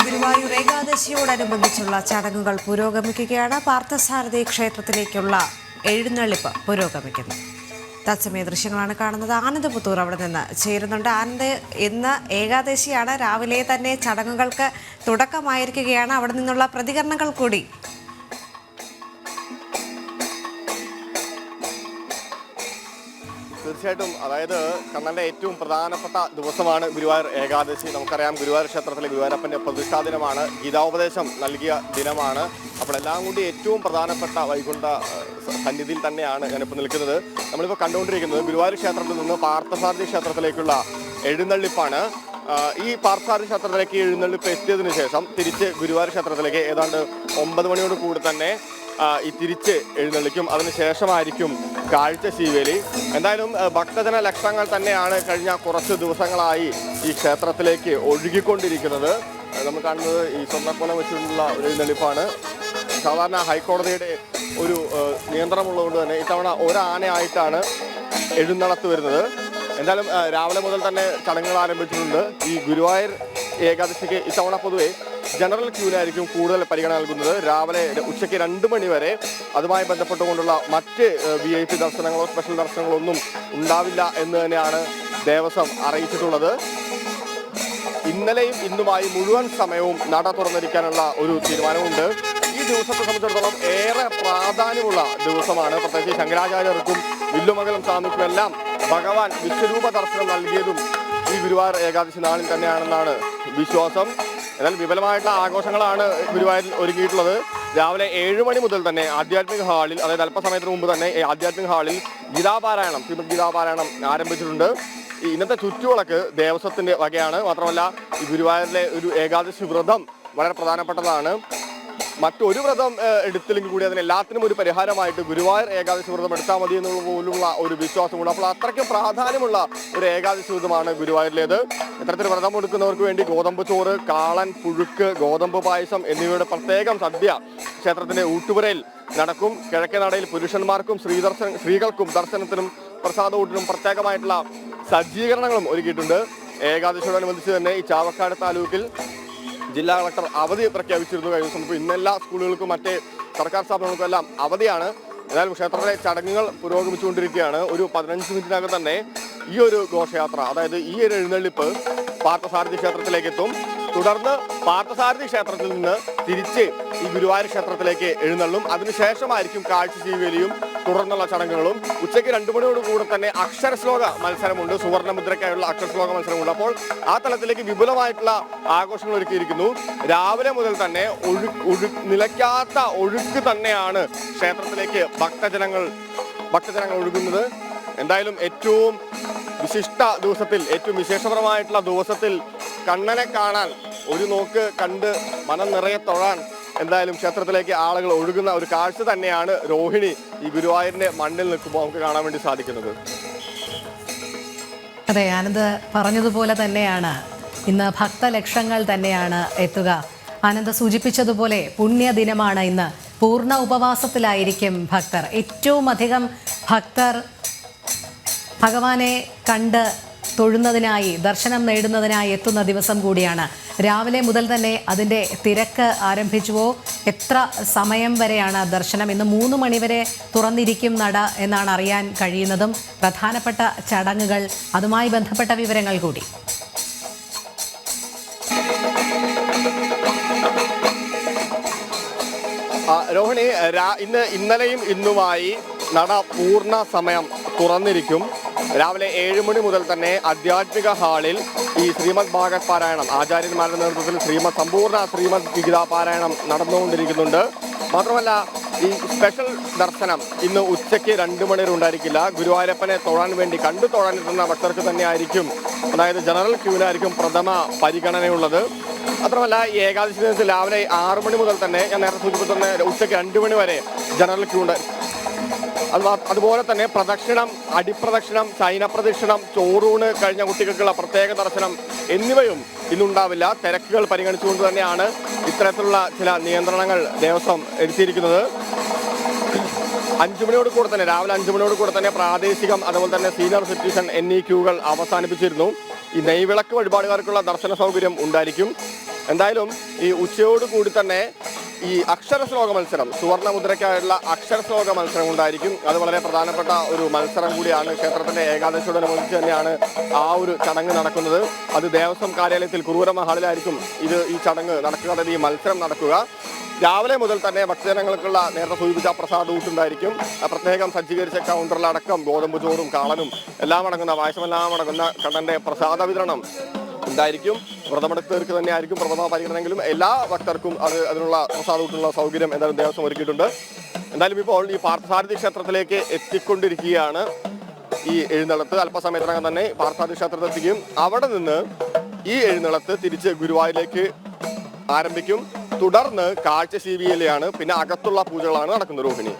ഗുരുവായൂർ ഏകാദശിയോടനുബന്ധിച്ചുള്ള ചടങ്ങുകൾ പുരോഗമിക്കുകയാണ്. പാർത്ഥസാരഥി ക്ഷേത്രത്തിലേക്കുള്ള എഴുന്നള്ളിപ്പ് പുരോഗമിക്കുന്നു. തത്സമയ ദൃശ്യങ്ങളാണ് കാണുന്നത്. ആനന്ദ് പുത്തൂർ അവിടെ നിന്ന് ചേരുന്നുണ്ട്. ആനന്ദ്, ഇന്ന് ഏകാദശിയാണ്. രാവിലെ തന്നെ ചടങ്ങുകൾക്ക് തുടക്കമായിരിക്കുകയാണ്. അവിടെ നിന്നുള്ള പ്രതികരണങ്ങൾ കൂടി. തീർച്ചയായിട്ടും, അതായത് കണ്ണന്റെ ഏറ്റവും പ്രധാനപ്പെട്ട ദിവസമാണ് ഗുരുവായൂർ ഏകാദശി. നമുക്കറിയാം, ഗുരുവായൂർ ക്ഷേത്രത്തിലെ ഗുരുവായൂരപ്പന്റെ പ്രതിഷ്ഠാ ദിനമാണ്, ഗീതാോപദേശം നൽകിയ ദിനമാണ്. അപ്പോൾ എല്ലാം കൂടി ഏറ്റവും പ്രധാനപ്പെട്ട വൈകുണ്ഠ സന്നിധിയിൽ തന്നെയാണ് ഞാനിപ്പോൾ നിൽക്കുന്നത്. നമ്മളിപ്പോൾ കണ്ടുകൊണ്ടിരിക്കുന്നത് ഗുരുവായൂർ ക്ഷേത്രത്തിൽ നിന്ന് പാർത്ഥസാരഥി ക്ഷേത്രത്തിലേക്കുള്ള എഴുന്നള്ളിപ്പാണ്. ഈ പാർത്ഥസാരഥി ക്ഷേത്രത്തിലേക്ക് എഴുന്നള്ളിപ്പ് എത്തിയതിനു ശേഷം തിരിച്ച് ഗുരുവായൂർ ക്ഷേത്രത്തിലേക്ക് ഏതാണ്ട് 9 മണിയോട് കൂടി തന്നെ ഈ തിരിച്ച് എഴുന്നള്ളിക്കും. അതിനുശേഷമായിരിക്കും കാഴ്ചശീവേലി. എന്തായാലും ഭക്തജന ലക്ഷങ്ങൾ തന്നെയാണ് കഴിഞ്ഞ കുറച്ച് ദിവസങ്ങളായി ഈ ക്ഷേത്രത്തിലേക്ക് ഒഴുകിക്കൊണ്ടിരിക്കുന്നത്. നമ്മൾ കാണുന്നത് ഈ സ്വർണ്ണക്കോലം വെച്ചിട്ടുള്ള ഒരു എഴുന്നള്ളിപ്പാണ്. സാധാരണ ഹൈക്കോടതിയുടെ ഒരു നിയന്ത്രണമുള്ളതുകൊണ്ട് തന്നെ ഇത്തവണ ഒരാനയായിട്ടാണ് എഴുന്നള്ളത്ത് വരുന്നത്. എന്തായാലും രാവിലെ മുതൽ തന്നെ ചടങ്ങുകൾ ആരംഭിച്ചിട്ടുണ്ട്. ഈ ഗുരുവായൂർ ഏകാദശിക്ക് ഇത്തവണ പൊതുവെ ജനറൽ ക്യൂവിനായിരിക്കും കൂടുതൽ പരിഗണന നൽകുന്നത്. രാവിലെ ഉച്ചയ്ക്ക് 2 മണി വരെ അതുമായി ബന്ധപ്പെട്ടുകൊണ്ടുള്ള മറ്റ് VIP ദർശനങ്ങളോ സ്പെഷ്യൽ ദർശനങ്ങളോ ഒന്നും ഉണ്ടാവില്ല എന്ന് തന്നെയാണ് ദേവസ്വം അറിയിച്ചിട്ടുള്ളത്. ഇന്നലെയും ഇന്നുമായി മുഴുവൻ സമയവും നട തുറന്നിരിക്കാനുള്ള ഒരു തീരുമാനമുണ്ട്. ഈ ദിവസത്തെ സംബന്ധിച്ചിടത്തോളം ഏറെ പ്രാധാന്യമുള്ള ദിവസമാണ്. പ്രത്യേകിച്ച് ശങ്കരാചാര്യർക്കും വില്ലുമംഗലം സ്വാമിക്കും എല്ലാം ഭഗവാൻ വിശ്വരൂപ ദർശനം നൽകിയതും ഈ ഗുരുവായൂർ ഏകാദശി നാളിൽ തന്നെയാണെന്നാണ് വിശ്വാസം. എന്നാൽ വിപുലമായിട്ടുള്ള ആഘോഷങ്ങളാണ് ഗുരുവായൂരിൽ ഒരുക്കിയിട്ടുള്ളത്. രാവിലെ 7 മണി മുതൽ തന്നെ ആധ്യാത്മിക ഹാളിൽ, അതായത് അല്പസമയത്തിന് മുമ്പ് തന്നെ ആധ്യാത്മിക ഹാളിൽ ഗീതാപാരായണം, ശ്രീമദ് ഗീതാപാരായണം ആരംഭിച്ചിട്ടുണ്ട്. ഈ ഇന്നത്തെ ചുറ്റുവിളക്ക് ദേവസ്വത്തിന്റെ വകയാണ്. മാത്രമല്ല ഈ ഗുരുവായൂരിലെ ഒരു ഏകാദശി വ്രതം വളരെ പ്രധാനപ്പെട്ടതാണ്. മറ്റൊരു വ്രതം എടുത്തില്ലെങ്കിൽ കൂടി അതിന് എല്ലാത്തിനും ഒരു പരിഹാരമായിട്ട് ഗുരുവായൂർ ഏകാദശി വ്രതം എടുത്താൽ മതി എന്നുള്ള പോലുള്ള ഒരു വിശ്വാസമുണ്ട്. അപ്പോൾ അത്രയ്ക്കും പ്രാധാന്യമുള്ള ഒരു ഏകാദശി വ്രതമാണ് ഗുരുവായൂരിലേത്. ഇത്തരത്തിൽ വ്രതം എടുക്കുന്നവർക്ക് വേണ്ടി ഗോതമ്പ് ചോറ്, കാളൻ, പുഴുക്ക്, ഗോതമ്പ് പായസം എന്നിവയുടെ പ്രത്യേകം സദ്യ ക്ഷേത്രത്തിന്റെ ഊട്ടുപുരയിൽ നടക്കും. കിഴക്കേ നടയിൽ പുരുഷന്മാർക്കും സ്ത്രീകൾക്കും ദർശനത്തിനും പ്രസാദൂട്ടിനും പ്രത്യേകമായിട്ടുള്ള സജ്ജീകരണങ്ങളും ഒരുക്കിയിട്ടുണ്ട്. ഏകാദശിയോടനുബന്ധിച്ച് തന്നെ ഈ ചാവക്കാട് താലൂക്കിൽ ജില്ലാ കളക്ടർ അവധി പ്രഖ്യാപിച്ചിരുന്നു കഴിഞ്ഞ ദിവസം. ഇന്ന് എല്ലാ സ്കൂളുകൾക്കും മറ്റ് സർക്കാർ സ്ഥാപനങ്ങൾക്കും എല്ലാം അവധിയാണ്. എന്നാലും ക്ഷേത്രത്തിലെ ചടങ്ങുകൾ പുരോഗമിച്ചുകൊണ്ടിരിക്കുകയാണ്. ഒരു 15 മിനിറ്റിനകം തന്നെ ഈ ഒരു ഘോഷയാത്ര, അതായത് ഈ ഒരു എഴുന്നള്ളിപ്പ് പാർത്ഥസാരഥി ക്ഷേത്രത്തിലേക്ക് എത്തും. തുടർന്ന് പാർത്ഥസാരഥി ക്ഷേത്രത്തിൽ നിന്ന് തിരിച്ച് ഈ ഗുരുവായൂർ ക്ഷേത്രത്തിലേക്ക് എഴുന്നള്ളും. അതിനുശേഷമായിരിക്കും കാഴ്ചശീവേലിയും തുടർന്നുള്ള ചടങ്ങുകളും. ഉച്ചയ്ക്ക് 2 മണിയോട് കൂടെ തന്നെ അക്ഷരശ്ലോക മത്സരമുണ്ട്, സുവർണ്ണമുദ്രയ്ക്കായുള്ള അക്ഷരശ്ലോക മത്സരമുണ്ട്. അപ്പോൾ ആ തലത്തിലേക്ക് വിപുലമായിട്ടുള്ള ആഘോഷങ്ങൾ ഒരുക്കിയിരിക്കുന്നു. രാവിലെ മുതൽ തന്നെ നിലയ്ക്കാത്ത ഒഴുക്ക് തന്നെയാണ് ക്ഷേത്രത്തിലേക്ക് ഭക്തജനങ്ങൾ ഒഴുകുന്നത്. എന്തായാലും ഏറ്റവും വിശിഷ്ട ദിവസത്തിൽ, ഏറ്റവും വിശേഷപരമായിട്ടുള്ള ദിവസത്തിൽ കണ്ണനെ കാണാൻ, ഒരു നോക്ക് കണ്ട് മനം നിറയെ തൊഴാൻ എന്തായാലും ക്ഷേത്രത്തിലേക്ക് ആളുകൾ ഒഴുകുന്ന ഒരു കാഴ്ച തന്നെയാണ് രോഹിണി ഈ ഗുരുവായൂരിന്റെ മണ്ണിൽ നിൽക്കുമ്പോൾ നമുക്ക് കാണാൻ വേണ്ടി സാധിക്കുന്നത്. അതെ, ആനന്ദ് പറഞ്ഞതുപോലെ തന്നെയാണ് ഇന്ന് ഭക്തലക്ഷങ്ങൾ തന്നെയാണ് എത്തുക. ആനന്ദ് സൂചിപ്പിച്ചതുപോലെ പുണ്യദിനമാണ് ഇന്ന്. പൂർണ്ണ ഉപവാസത്തിലായിരിക്കും ഭക്തർ. ഏറ്റവും അധികം ഭക്തർ ഭഗവാനെ കണ്ട് തൊഴുന്നതിനായി, ദർശനം നേടുന്നതിനായി എത്തുന്ന ദിവസം കൂടിയാണ്. രാവിലെ മുതൽ തന്നെ അതിൻ്റെ തിരക്ക് ആരംഭിച്ചുവോ? എത്ര സമയം വരെയാണ് ദർശനം? ഇന്ന് 3 മണിവരെ തുറന്നിരിക്കും നട എന്നാണ് അറിയാൻ കഴിയുന്നതും. പ്രധാനപ്പെട്ട ചടങ്ങുകൾ, അതുമായി ബന്ധപ്പെട്ട വിവരങ്ങൾ കൂടി. രോഹിണി, ഇന്നലെയും ഇന്നുമായി നട പൂർണ്ണ സമയം തുറന്നിരിക്കും. രാവിലെ 7 മണി മുതൽ തന്നെ ആധ്യാത്മിക ഹാളിൽ ഈ ശ്രീമദ് ഭാഗവത് പാരായണം, ആചാര്യന്മാരുടെ നേതൃത്വത്തിൽ സമ്പൂർണ്ണ ശ്രീമദ് ഗീതാ പാരായണം നടന്നുകൊണ്ടിരിക്കുന്നുണ്ട്. മാത്രമല്ല ഈ സ്പെഷ്യൽ ദർശനം ഇന്ന് ഉച്ചയ്ക്ക് 2 മണി വരെ ഉണ്ടായിരിക്കില്ല. ഗുരുവായൂരപ്പനെ തൊഴാൻ വേണ്ടി തൊഴാനെത്തുന്ന ഭക്തർക്ക് തന്നെ ആയിരിക്കും, അതായത് ജനറൽ ക്യൂവിനായിരിക്കും പ്രഥമ പരിഗണനയുള്ളത്. മാത്രമല്ല ഈ ഏകാദശി ദിനത്തിൽ രാവിലെ 6 മണി മുതൽ തന്നെ, ഞാൻ നേരത്തെ സൂചിപ്പിച്ച ഉച്ചയ്ക്ക് 2 മണി വരെ ജനറൽ ക്യൂ ഉണ്ട്. അതുപോലെ തന്നെ പ്രദക്ഷിണം, അടിപ്രദക്ഷിണം, ശയനപ്രദക്ഷിണം, ചോറൂണ് കഴിഞ്ഞ കുട്ടികൾക്കുള്ള പ്രത്യേക ദർശനം എന്നിവയും ഇന്നുണ്ടാവില്ല. തിരക്കുകൾ പരിഗണിച്ചുകൊണ്ട് തന്നെയാണ് ഇത്തരത്തിലുള്ള ചില നിയന്ത്രണങ്ങൾ ദേവസ്വം എടുത്തിരിക്കുന്നത്. 5 മണിയോട് കൂടെ തന്നെ രാവിലെ 5 മണിയോട് കൂടെ തന്നെ പ്രാദേശികം അതുപോലെ തന്നെ സീനിയർ സിറ്റിസൺ എന്നീ ക്യൂകൾ അവസാനിപ്പിച്ചിരുന്നു. ഈ നെയ്വിളക്ക് വഴിപാടുകാർക്കുള്ള ദർശന സൗകര്യം ഉണ്ടായിരിക്കും. എന്തായാലും ഈ ഉച്ചയോട് കൂടി തന്നെ ഈ അക്ഷരശ്ലോക മത്സരം, സുവർണ്ണ മുദ്രയ്ക്കായുള്ള അക്ഷരശ്ലോക മത്സരം ഉണ്ടായിരിക്കും. അത് വളരെ പ്രധാനപ്പെട്ട ഒരു മത്സരം കൂടിയാണ്. ക്ഷേത്രത്തിന്റെ ഏകാദശിയോടനുബന്ധിച്ച് തന്നെയാണ് ആ ഒരു ചടങ്ങ് നടക്കുന്നത്. അത് ദേവസ്വം കാര്യാലയത്തിൽ കുറൂരമ്മ ഹാളിലായിരിക്കും ഈ ചടങ്ങ് നടക്കുക, അതായത് ഈ മത്സരം നടക്കുക. രാവിലെ മുതൽ തന്നെ ഭക്തജനങ്ങൾക്കുള്ള നേരത്തെ സൂചിപ്പിച്ച പ്രസാദ ഊട്ടുണ്ടായിരിക്കും. പ്രത്യേകം സജ്ജീകരിച്ച കൗണ്ടറിലടക്കം ഗോതമ്പ് ചോറും കാളനും എല്ലാം അടങ്ങുന്ന പായസമെല്ലാം അടങ്ങുന്ന കണ്ണന്റെ പ്രസാദ വിതരണം ഉണ്ടായിരിക്കും. വ്രതമെടുത്തവർക്ക് തന്നെ ആയിരിക്കും പ്രഥമ പരിഗണനെങ്കിലും എല്ലാ ഭക്തർക്കും അതിനുള്ള പ്രസാദൂട്ടുള്ള സൗകര്യം എന്തായാലും ദേവസ്വം ഒരുക്കിയിട്ടുണ്ട്. എന്തായാലും ഇപ്പോൾ ഈ പാർത്ഥസാരഥി ക്ഷേത്രത്തിലേക്ക് എത്തിക്കൊണ്ടിരിക്കുകയാണ് ഈ എഴുന്നള്ളത്ത്. അല്പസമയത്തിനകം തന്നെ പാർത്ഥസാരഥി ക്ഷേത്രത്തിലെത്തിക്കും. അവിടെ നിന്ന് ഈ എഴുന്നള്ളത്ത് തിരിച്ച് ഗുരുവായൂരിലേക്ക് ആരംഭിക്കും. തുടർന്ന് കാഴ്ചശീവിയിലെയാണ്, പിന്നെ അകത്തുള്ള പൂജകളാണ് നടക്കുന്നത്. രോഹിണി.